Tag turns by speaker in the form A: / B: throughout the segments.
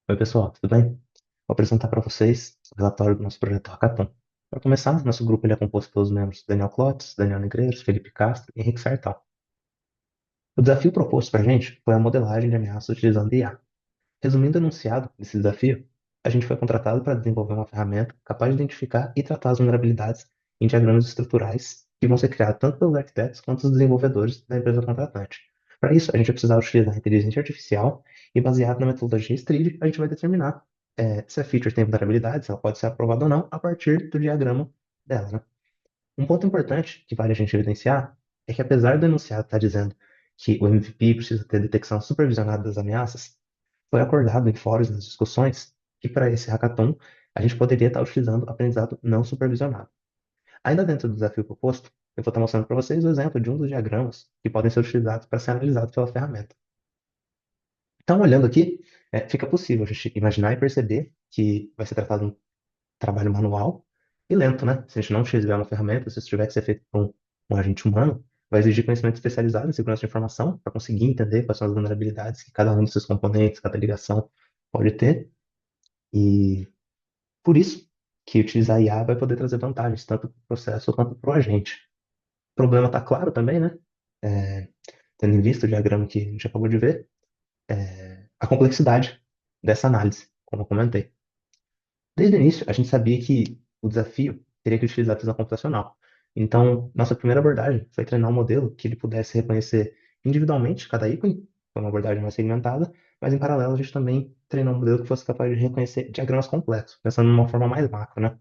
A: Oi, pessoal, tudo bem? Vou apresentar para vocês o relatório do nosso projeto Hackathon. Para começar, nosso grupo ele é composto pelos membros Daniel Clotes, Daniel Negreiros, Felipe Castro e Henrique Sartal. O desafio proposto para a gente foi a modelagem de ameaças utilizando IA. Resumindo o enunciado desse desafio, a gente foi contratado para desenvolver uma ferramenta capaz de identificar e tratar as vulnerabilidades em diagramas estruturais que vão ser criados tanto pelos arquitetos quanto os desenvolvedores da empresa contratante. Para isso, a gente vai precisar utilizar a inteligência artificial e, baseado na metodologia STRID, a gente vai determinar se a feature tem vulnerabilidade, se ela pode ser aprovada ou não, a partir do diagrama dela, né? Um ponto importante que vale a gente evidenciar é que, apesar do enunciado estar dizendo que o MVP precisa ter detecção supervisionada das ameaças, foi acordado em fóruns nas discussões que, para esse hackathon, a gente poderia estar utilizando aprendizado não supervisionado. Ainda dentro do desafio proposto, eu vou estar mostrando para vocês o exemplo de um dos diagramas que podem ser utilizados para ser analisados pela ferramenta. Então, olhando aqui, fica possível a gente imaginar e perceber que vai ser tratado um trabalho manual e lento, né? Se a gente não tiver uma ferramenta, se isso tiver que ser feito por um agente humano, vai exigir conhecimento especializado em segurança de informação para conseguir entender quais são as vulnerabilidades que cada um desses componentes, cada ligação pode ter. E por isso que utilizar IA vai poder trazer vantagens, tanto para o processo quanto para o agente. O problema está claro também, né? É, tendo em vista o diagrama que a gente acabou de ver, a complexidade dessa análise, como eu comentei. Desde o início, a gente sabia que o desafio teria que utilizar a visão computacional. Então, nossa primeira abordagem foi treinar um modelo que ele pudesse reconhecer individualmente cada ícone, foi uma abordagem mais segmentada, mas em paralelo a gente também treinou um modelo que fosse capaz de reconhecer diagramas complexos, pensando de uma forma mais macro, né?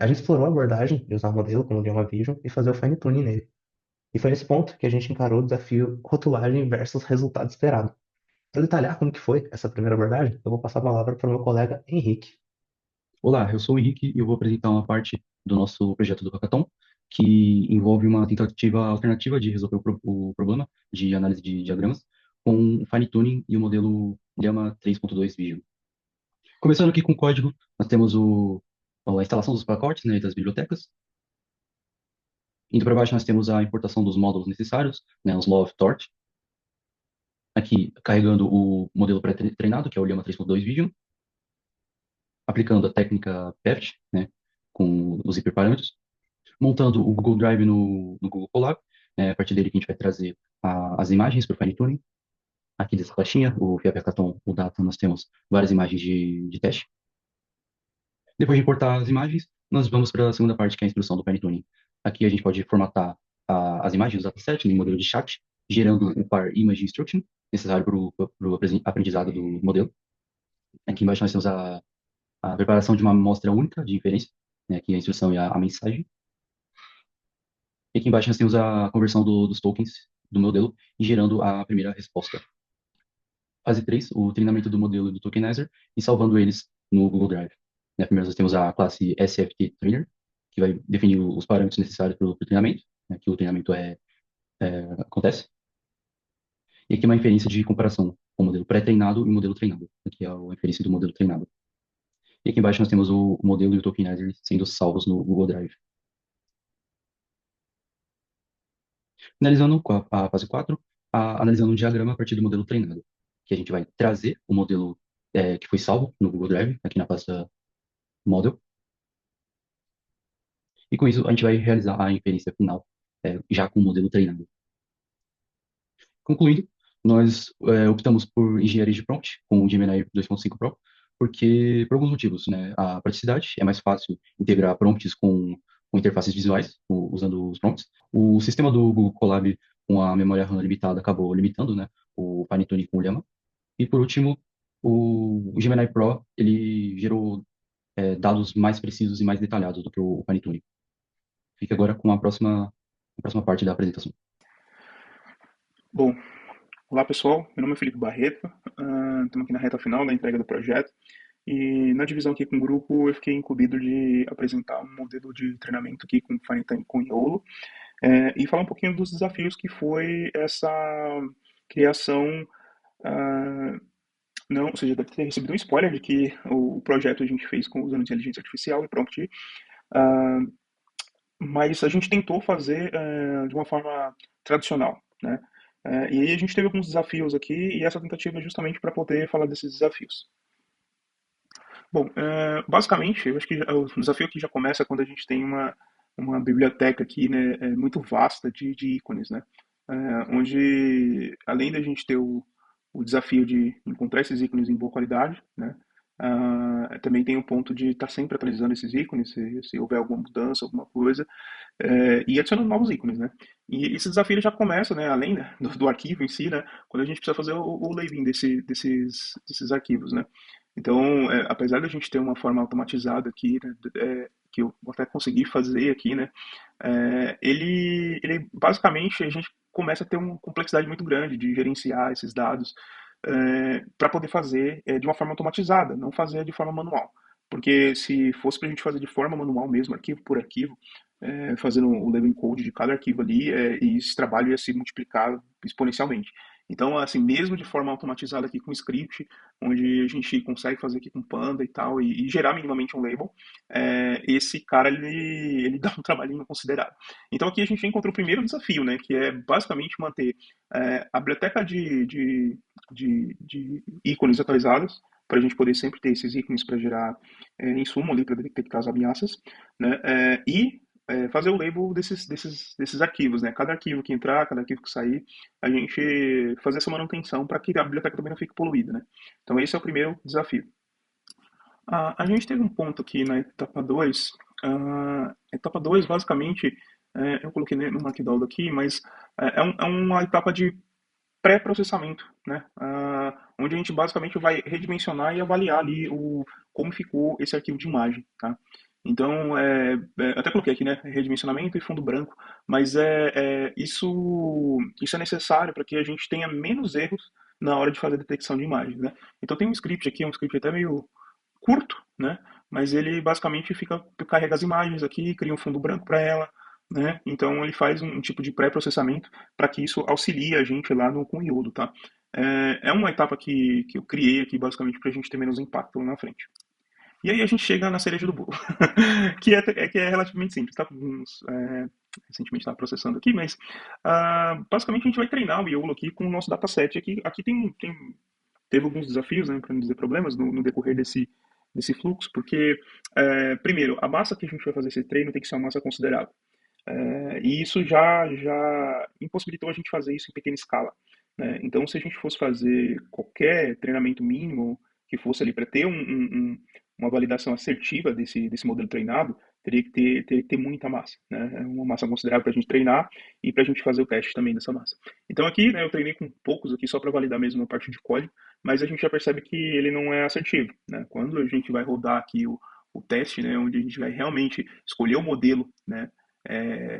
A: A gente explorou a abordagem de usar o modelo como o Llama Vision e fazer o fine tuning nele. E foi nesse ponto que a gente encarou o desafio rotulagem versus resultado esperado. Para detalhar como que foi essa primeira abordagem, eu vou passar a palavra para o meu colega Henrique.
B: Olá, eu sou o Henrique e eu vou apresentar uma parte do nosso projeto do Hackathon que envolve uma tentativa alternativa de resolver o problema de análise de diagramas com o fine tuning e o modelo Llama 3.2 Vision. Começando aqui com o código, nós temos a instalação dos pacotes, né, e das bibliotecas. Indo para baixo, nós temos a importação dos módulos necessários, né, os Law of Torch. Aqui, carregando o modelo pré-treinado, que é o Llama 3.2 Vision, aplicando a técnica PEFT, né, com os hiperparâmetros, montando o Google Drive no Google Colab. A partir dele que a gente vai trazer as imagens para o fine tuning. Aqui dessa caixinha, o FIAP Hackathon, o Data, nós temos várias imagens de teste. Depois de importar as imagens, nós vamos para a segunda parte, que é a instrução do fine tuning. Aqui a gente pode formatar as imagens do dataset em modelo de chat, gerando o par image instruction, necessário para o aprendizado do modelo. Aqui embaixo nós temos a preparação de uma amostra única de inferência, né, aqui a instrução e a mensagem. E aqui embaixo nós temos a conversão dos tokens do modelo e gerando a primeira resposta. Fase 3, o treinamento do modelo do tokenizer e salvando eles no Google Drive. Primeiro nós temos a classe SFT Trainer, que vai definir os parâmetros necessários para o treinamento, né, que o treinamento acontece. E aqui uma inferência de comparação com o modelo pré-treinado e o modelo treinado. Aqui é a inferência do modelo treinado. E aqui embaixo nós temos o modelo e o tokenizer sendo salvos no Google Drive. Analisando a fase 4, analisando um diagrama a partir do modelo treinado, que a gente vai trazer o modelo que foi salvo no Google Drive, aqui na pasta Model, e com isso a gente vai realizar a inferência final, já com o modelo treinado. Concluindo, nós optamos por engenharia de prompt com o Gemini 2.5 Pro, porque, por alguns motivos, né, a praticidade, é mais fácil integrar prompts com interfaces visuais, usando os prompts. O sistema do Google Colab com a memória RAM limitada acabou limitando, né, o fine-tuning com o Llama. E, por último, o Gemini Pro, ele gerou dados mais precisos e mais detalhados do que o fine-tuning. Fique agora com a próxima parte da apresentação.
C: Bom, olá pessoal, meu nome é Felipe Barreto, estamos aqui na reta final da entrega do projeto e na divisão aqui com o grupo eu fiquei incumbido de apresentar um modelo de treinamento aqui com FineTime com YOLO e falar um pouquinho dos desafios que foi essa criação, ah, não, ou seja, deve ter recebido um spoiler de que o projeto a gente fez usando inteligência artificial e prompt, ah, mas a gente tentou fazer de uma forma tradicional, né? E aí a gente teve alguns desafios aqui e essa tentativa é justamente para poder falar desses desafios. Bom, basicamente, eu acho que o desafio aqui já começa quando a gente tem uma biblioteca aqui, né, muito vasta de ícones, né? Onde, além da gente ter o desafio de encontrar esses ícones em boa qualidade, né? Também tem o ponto de estar sempre atualizando esses ícones, se houver alguma mudança, alguma coisa, e adicionando novos ícones, né? E esse desafio ele já começa, né, além, né, do arquivo em si, né, quando a gente precisa fazer o labeling desses arquivos, né? Então, apesar da gente ter uma forma automatizada aqui, né, que eu até consegui fazer aqui, né, ele basicamente a gente começa a ter uma complexidade muito grande de gerenciar esses dados para poder fazer de uma forma automatizada, não fazer de forma manual. Porque se fosse para a gente fazer de forma manual mesmo, arquivo por arquivo, fazendo o level code de cada arquivo ali, e esse trabalho ia se multiplicar exponencialmente. Então, assim, mesmo de forma automatizada aqui com script, onde a gente consegue fazer aqui com Panda e tal, e gerar minimamente um label, esse cara, ele dá um trabalhinho considerável. Então aqui a gente encontrou o primeiro desafio, né, que é basicamente manter a biblioteca de ícones atualizados, para a gente poder sempre ter esses ícones para gerar insumo ali, para detectar as ameaças, né, fazer o label desses arquivos, né? Cada arquivo que entrar, cada arquivo que sair, a gente fazer essa manutenção para que a biblioteca também não fique poluída, né? Então esse é o primeiro desafio. A gente teve um ponto aqui na etapa 2. Etapa 2 basicamente, eu coloquei no Markdown aqui, mas é uma etapa de pré-processamento, né? Onde a gente basicamente vai redimensionar e avaliar ali como ficou esse arquivo de imagem, tá? Então, até coloquei aqui, né? Redimensionamento e fundo branco, mas isso é necessário para que a gente tenha menos erros na hora de fazer a detecção de imagens, né? Então tem um script aqui, um script até meio curto, né? Mas ele basicamente carrega as imagens aqui, cria um fundo branco para ela, né? Então ele faz um tipo de pré-processamento para que isso auxilie a gente lá no com o iodo, tá? É uma etapa que eu criei aqui basicamente para a gente ter menos impacto lá na frente. E aí a gente chega na cereja do bolo, que é relativamente simples, tá? Recentemente estava processando aqui, mas basicamente a gente vai treinar o YOLO aqui com o nosso dataset. Aqui teve alguns desafios, né, para não dizer problemas, no decorrer desse fluxo, porque, primeiro, a massa que a gente vai fazer esse treino tem que ser uma massa considerável. E isso já impossibilitou a gente fazer isso em pequena escala, né? Então, se a gente fosse fazer qualquer treinamento mínimo que fosse ali para ter uma validação assertiva desse modelo treinado, teria que ter muita massa, né? Uma massa considerável para a gente treinar e para a gente fazer o teste também dessa massa. Então aqui, né, eu treinei com poucos aqui só para validar mesmo a parte de código, mas a gente já percebe que ele não é assertivo, né? Quando a gente vai rodar aqui o teste, né, onde a gente vai realmente escolher o modelo, né,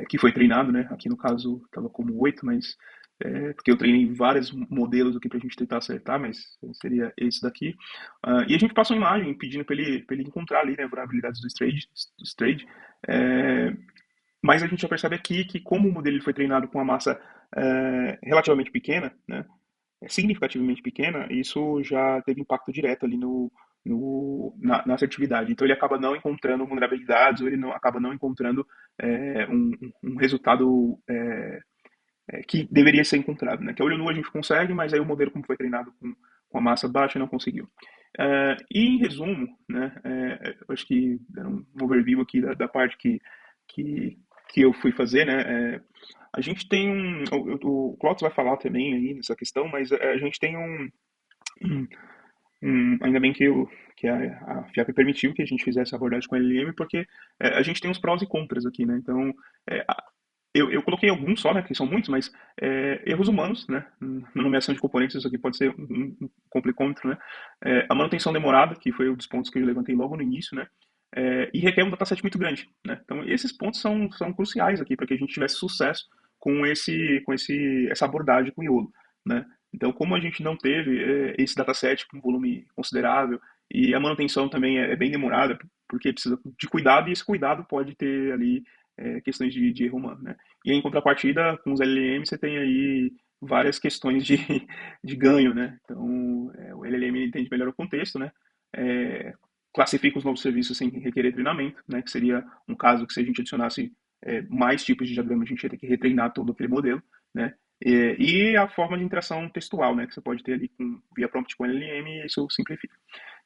C: que foi treinado, né? Aqui no caso estava como 8, mas porque eu treinei vários modelos aqui para a gente tentar acertar, mas seria esse daqui. E a gente passa uma imagem pedindo para ele encontrar ali, né, vulnerabilidades do trade. É, mas a gente já percebe aqui que como o modelo foi treinado com uma massa relativamente pequena, né, significativamente pequena, isso já teve impacto direto ali na assertividade. Então ele acaba não encontrando vulnerabilidades, ou ele acaba não encontrando um resultado que deveria ser encontrado, né? Que a olho nu a gente consegue, mas aí o modelo como foi treinado com a massa baixa não conseguiu. E em resumo, né, eu acho que dando um overview aqui da parte que, que eu fui fazer, né, a gente tem o Clots vai falar também aí nessa questão, mas a gente tem um, ainda bem que a FIAP permitiu que a gente fizesse a abordagem com a LLM, porque a gente tem os prós e contras aqui, né? Então, é, eu coloquei alguns só, né, que são muitos, mas erros humanos, né, na nomeação de componentes, isso aqui pode ser um complicômetro, né, a manutenção demorada, que foi um dos pontos que eu levantei logo no início, né, e requer um dataset muito grande, né, então esses pontos são cruciais aqui para que a gente tivesse sucesso essa abordagem com o iolo, né, então como a gente não teve esse dataset com volume considerável e a manutenção também é bem demorada, porque precisa de cuidado e esse cuidado pode ter ali questões de erro humano, né? E em contrapartida, com os LLM, você tem aí várias questões de ganho, né? Então, o LLM entende melhor o contexto, né? É, classifica os novos serviços sem requerer treinamento, né? Que seria um caso que se a gente adicionasse mais tipos de diagrama, a gente ia ter que retreinar todo aquele modelo, né? E a forma de interação textual, né, que você pode ter ali via prompt com LLM, e isso simplifica.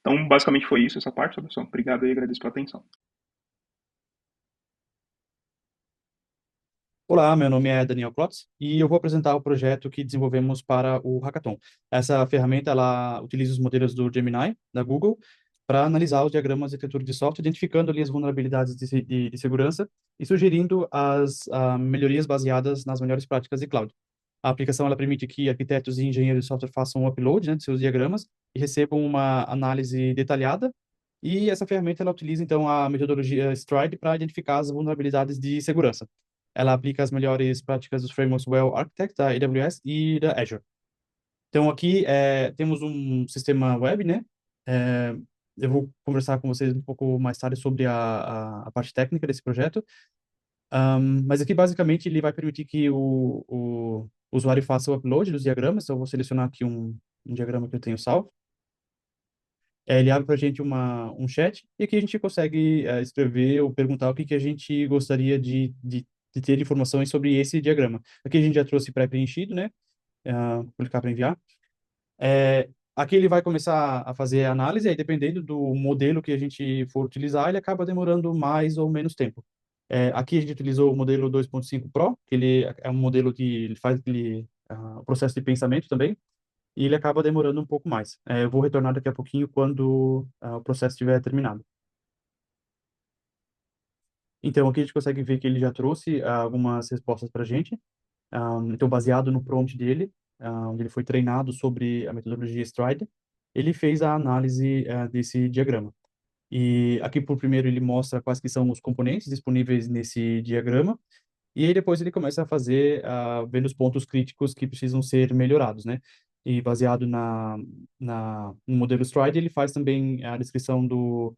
C: Então, basicamente foi isso, essa parte, pessoal. Obrigado e agradeço pela atenção.
B: Olá, meu nome é Daniel Klotz e eu vou apresentar o projeto que desenvolvemos para o Hackathon. Essa ferramenta ela utiliza os modelos do Gemini, da Google, para analisar os diagramas de arquitetura de software, identificando ali as vulnerabilidades de segurança e sugerindo as melhorias baseadas nas melhores práticas de cloud. A aplicação ela permite que arquitetos e engenheiros de software façam um upload, né, de seus diagramas e recebam uma análise detalhada. E essa ferramenta ela utiliza então a metodologia Stride para identificar as vulnerabilidades de segurança. Ela aplica as melhores práticas dos frameworks Well Architect, da AWS e da Azure. Então, aqui temos um sistema web, né? É, eu vou conversar com vocês um pouco mais tarde sobre a parte técnica desse projeto. Mas aqui, basicamente, ele vai permitir que o usuário faça o upload dos diagramas. Então, eu vou selecionar aqui um diagrama que eu tenho salvo. Ele abre para a gente um chat e aqui a gente consegue escrever ou perguntar o que a gente gostaria de ter informações sobre esse diagrama. Aqui a gente já trouxe pré-preenchido, né? Clicar para enviar. Aqui ele vai começar a fazer a análise, aí dependendo do modelo que a gente for utilizar, ele acaba demorando mais ou menos tempo. Aqui a gente utilizou o modelo 2.5 Pro, que ele é um modelo que ele faz o processo de pensamento também, e ele acaba demorando um pouco mais. Eu vou retornar daqui a pouquinho quando o processo estiver terminado. Então, aqui a gente consegue ver que ele já trouxe algumas respostas para a gente. Então, baseado no prompt dele, onde ele foi treinado sobre a metodologia Stride, ele fez a análise desse diagrama. E aqui, por primeiro, ele mostra quais que são os componentes disponíveis nesse diagrama, e aí depois ele começa a fazer, vendo os pontos críticos que precisam ser melhorados, né? E baseado no modelo Stride, ele faz também a descrição do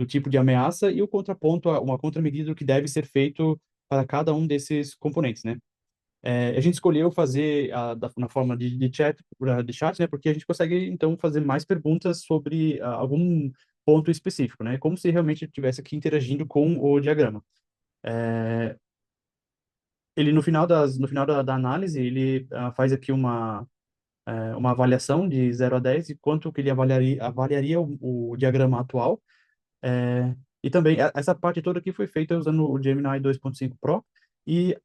B: tipo de ameaça e o contraponto, uma contramedida do que deve ser feito para cada um desses componentes, né? A gente escolheu fazer na forma de chat, né? Porque a gente consegue, então, fazer mais perguntas sobre algum ponto específico, né? Como se realmente estivesse aqui interagindo com o diagrama. Ele, no final da análise, ele faz aqui uma avaliação de 0 a 10 e quanto que ele avaliaria o diagrama atual. E também, essa parte toda aqui foi feita usando o Gemini 2.5 Pro, e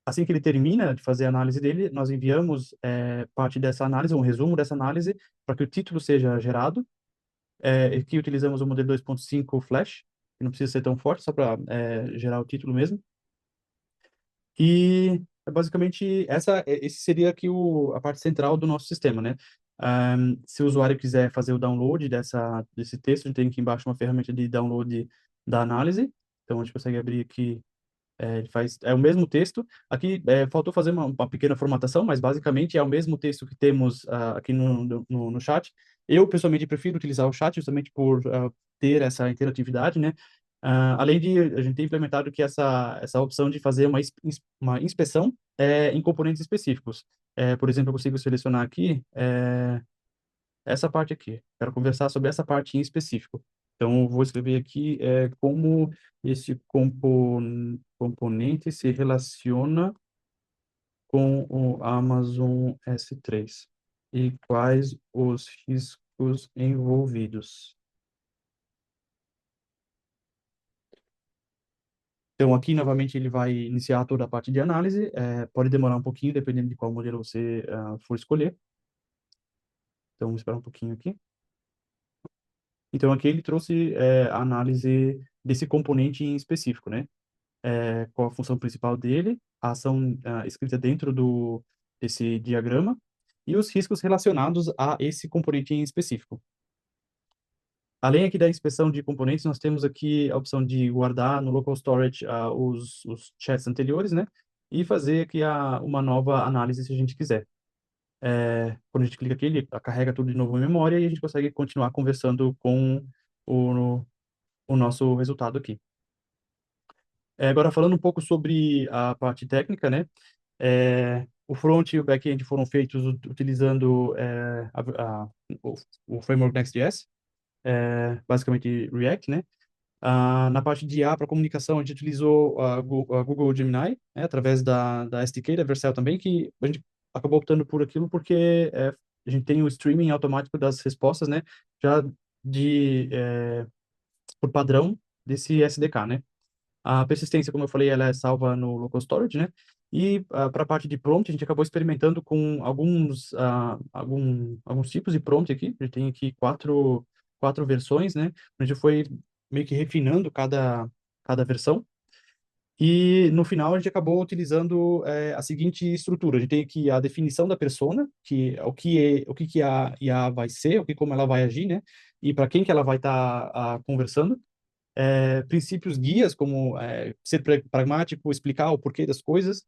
B: assim que ele termina de fazer a análise dele, nós enviamos parte dessa análise, um resumo dessa análise, para que o título seja gerado. Aqui utilizamos o modelo 2.5 Flash, que não precisa ser tão forte, só para gerar o título mesmo. E basicamente esse seria aqui a parte central do nosso sistema, né? Se o usuário quiser fazer o download desse texto, a gente tem aqui embaixo uma ferramenta de download da análise. Então a gente consegue abrir aqui, ele faz, é o mesmo texto. Aqui faltou fazer uma pequena formatação, mas basicamente é o mesmo texto que temos aqui no chat. Eu, pessoalmente, prefiro utilizar o chat justamente por ter essa interatividade, né? Além de a gente ter implementado que essa opção de fazer uma inspeção em componentes específicos. Por exemplo, eu consigo selecionar aqui essa parte aqui. Quero conversar sobre essa parte em específico. Então, eu vou escrever aqui como esse componente se relaciona com o Amazon S3 e quais os riscos envolvidos. Então, aqui, novamente, ele vai iniciar toda a parte de análise. Pode demorar um pouquinho, dependendo de qual modelo você for escolher. Então, vamos esperar um pouquinho aqui. Então, aqui ele trouxe a análise desse componente em específico, né? Qual a função principal dele, a ação escrita dentro desse diagrama e os riscos relacionados a esse componente em específico. Além aqui da inspeção de componentes, nós temos aqui a opção de guardar no local storage os chats anteriores, né? E fazer aqui uma nova análise se a gente quiser. Quando a gente clica aqui, ele carrega tudo de novo em memória e a gente consegue continuar conversando com o, o nosso resultado aqui. Agora, falando um pouco sobre a parte técnica, né? O front e o back-end foram feitos utilizando o, o framework Next.js, basicamente React, né? Na parte de IA para comunicação, a gente utilizou a Google Gemini, através da SDK, da Vercel também, que a gente acabou optando por aquilo porque a gente tem o streaming automático das respostas, né? Já de, por padrão desse SDK, né? A persistência, como eu falei, ela é salva no local storage, né? E para a parte de prompt, a gente acabou experimentando com alguns tipos de prompt aqui. A gente tem aqui quatro versões, né? A gente foi meio que refinando cada versão. E no final a gente acabou utilizando a seguinte estrutura. A gente tem aqui a definição da persona, que é o que a IA vai ser, como ela vai agir, né? E para quem que ela vai estar conversando. Princípios guias, como ser pragmático, explicar o porquê das coisas,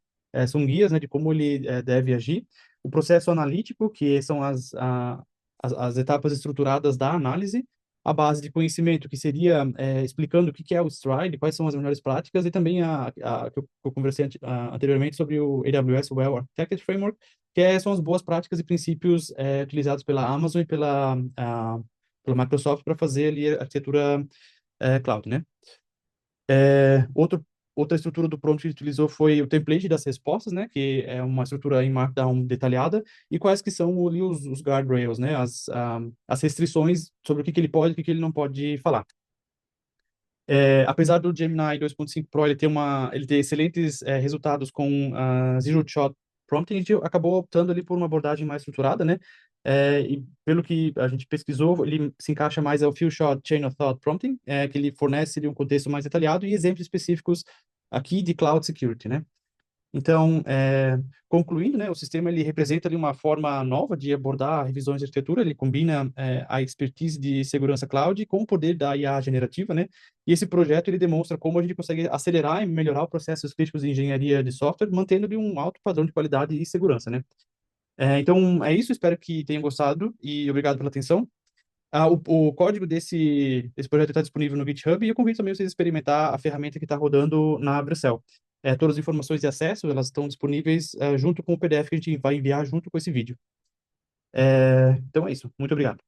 B: são guias, né, de como ele deve agir. O processo analítico, que são as etapas estruturadas da análise, a base de conhecimento, que seria explicando o que que é o Stride, quais são as melhores práticas, e também que eu conversei anteriormente sobre o AWS Well Architected Framework, são as boas práticas e princípios utilizados pela Amazon e pela Microsoft para fazer ali a arquitetura cloud, né? Outra estrutura do prompt que ele utilizou foi o template das respostas, né? Que é uma estrutura em Markdown detalhada, e quais que são ali os guardrails, né? As restrições sobre o que que ele pode e o que que ele não pode falar. Apesar do Gemini 2.5 Pro ele ter excelentes resultados com Zero Shot Prompting, a gente acabou optando ali por uma abordagem mais estruturada, né? E pelo que a gente pesquisou, ele se encaixa mais ao Few Shot Chain of Thought Prompting, que ele fornece ali um contexto mais detalhado e exemplos específicos aqui de Cloud Security, né? Então, concluindo, né, o sistema ele representa ali uma forma nova de abordar revisões de arquitetura. Ele combina a expertise de segurança cloud com o poder da IA generativa, né? E esse projeto ele demonstra como a gente consegue acelerar e melhorar os processos críticos de engenharia de software, mantendo ali um alto padrão de qualidade e segurança, né? Então, é isso. Espero que tenham gostado e obrigado pela atenção. O código desse projeto está disponível no GitHub, e eu convido também vocês a experimentar a ferramenta que está rodando na Bracell. Todas as informações de acesso, elas estão disponíveis junto com o PDF que a gente vai enviar junto com esse vídeo. Então é isso. Muito obrigado.